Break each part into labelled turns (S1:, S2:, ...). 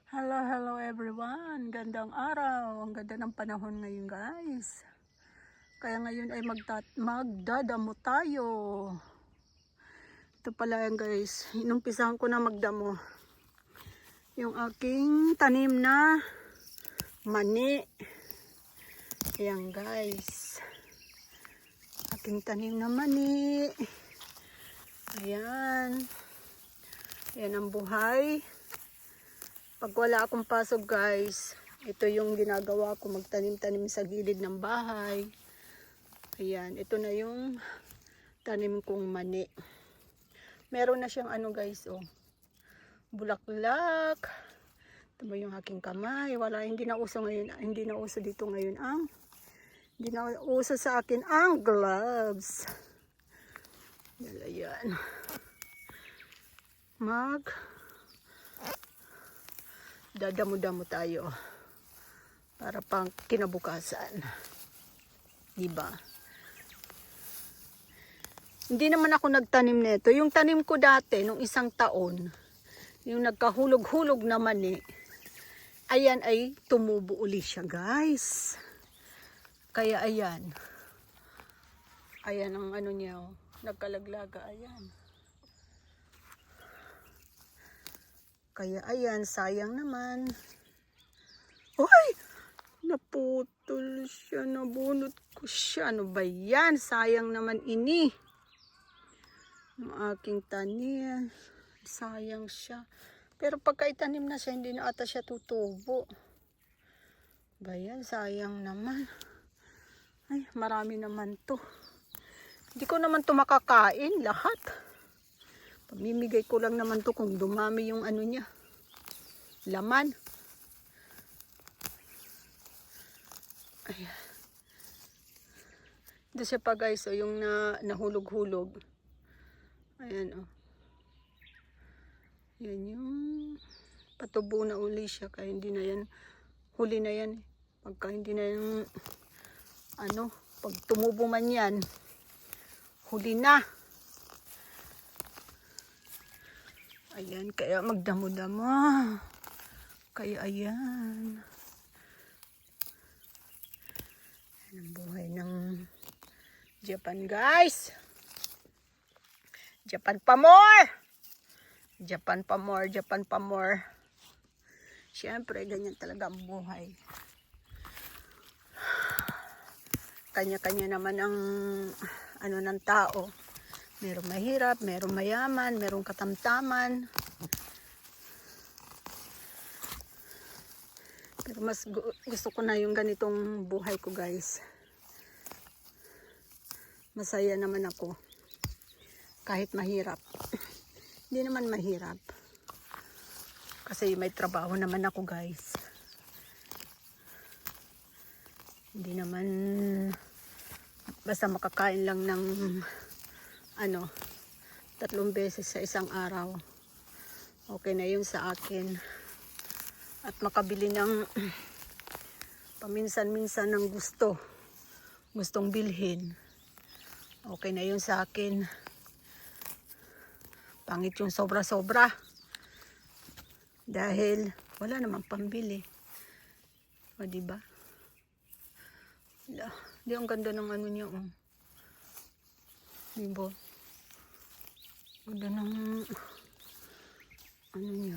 S1: Hello, hello everyone. Gandang araw. Ang ganda ng panahon ngayon, guys. Kaya ngayon ay magdadamo tayo. Ito pala yan, guys. Inumpisahan ko na magdamo. Yung aking tanim na mani. Ayan, guys. Aking tanim na mani. Ayan. Ayan ang buhay. Pag wala akong pasok, guys, ito yung ginagawa ko, magtanim-tanim sa gilid ng bahay. Ayan, ito na yung tanim kong mani. Meron na siyang guys, bulaklak. Ito ba yung aking kamay? Wala, hindi na uso ngayon, hindi na uso dito ngayon hindi na uso sa akin ang gloves. Ayan. Dadamo-damo tayo para pang kinabukasan, diba? Hindi naman ako nagtanim nito. Yung tanim ko dati nung isang taon, yung nagkahulog-hulog na mani, ayan ay tumubo uli siya, guys. Kaya ayan ang niya, nagkalaglaga, ayan. Kaya ayan, sayang naman. Uy! Naputol siya, nabunot ko siya. Ano ba yan? Sayang naman ini. Ang aking tanim. Sayang siya. Pero pagka itanim na siya, hindi na ata siya tutubo. Ba yan? Sayang naman. Ay, marami naman to. Hindi ko naman to makakain lahat. Pamimigay ko lang naman to kung dumami yung niya. Laman. Ayan. Ito siya pa, guys, yung nahulog-hulog. Ayan, Yan yung patubo na uli siya. Kaya hindi na yan, huli na yan. Pagka hindi na yung, pag tumubo man yan, huli na. Ayan, kaya magdamo-damo. Kaya ayan. Ayan ang buhay ng Japan, guys. Japan pa more. Japan pa more, Japan pa more. Siyempre, ganyan talaga ang buhay. Kanya-kanya naman ang ng tao. Merong mahirap, merong mayaman, merong katamtaman. Pero mas gusto ko na yung ganitong buhay ko, guys. Masaya naman ako. Kahit mahirap. Hindi naman mahirap. Kasi may trabaho naman ako, guys. Hindi naman basta makakain lang ng 3 beses sa isang araw. Okay na yun sa akin. At makabili ng paminsan-minsan ng gustong bilhin. Okay na yun sa akin. Pangit yung sobra-sobra. Dahil wala namang pambili. O, diba? Di ang ganda ng niya, Diba? Ganda ng niya.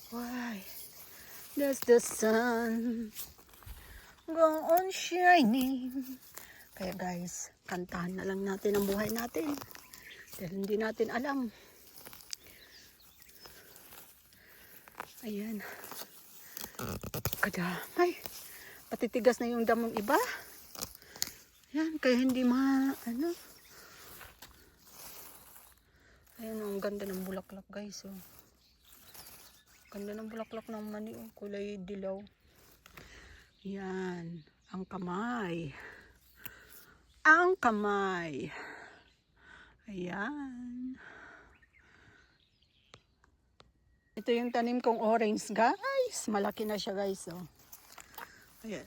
S1: Why does the sun go on shining? Kaya, guys, kantahan na lang natin ang buhay natin. Dahil hindi natin alam. Ayan. Kadamay. Patitigas na yung damong iba. Ayan, kaya hindi Ayan, ang ganda ng bulaklak, guys, Ganda ng bulaklak ng mani, kulay dilaw. Yan, ang kamay. Ang kamay. Ayan. Ito yung tanim kong orange, guys. Malaki na siya, guys, Ayan,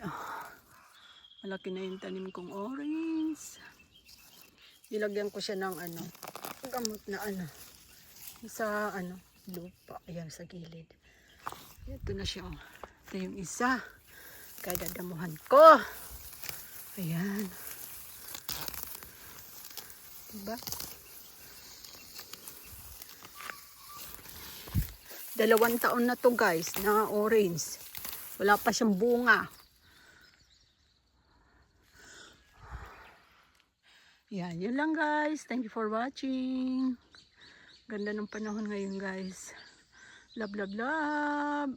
S1: Malaki na yung tanim kong orange. Nilagyan ko siya ng gamot na sa lupa. Ayan sa gilid. Ito na siya. Ito yung isa. Kaya dadamuhan ko. Ayan. Diba? 2 taon na to guys, na orange. Wala pa siyang bunga. Yan, yun lang guys. Thank you for watching. Ganda ng panahon ngayon guys. Love, love, love.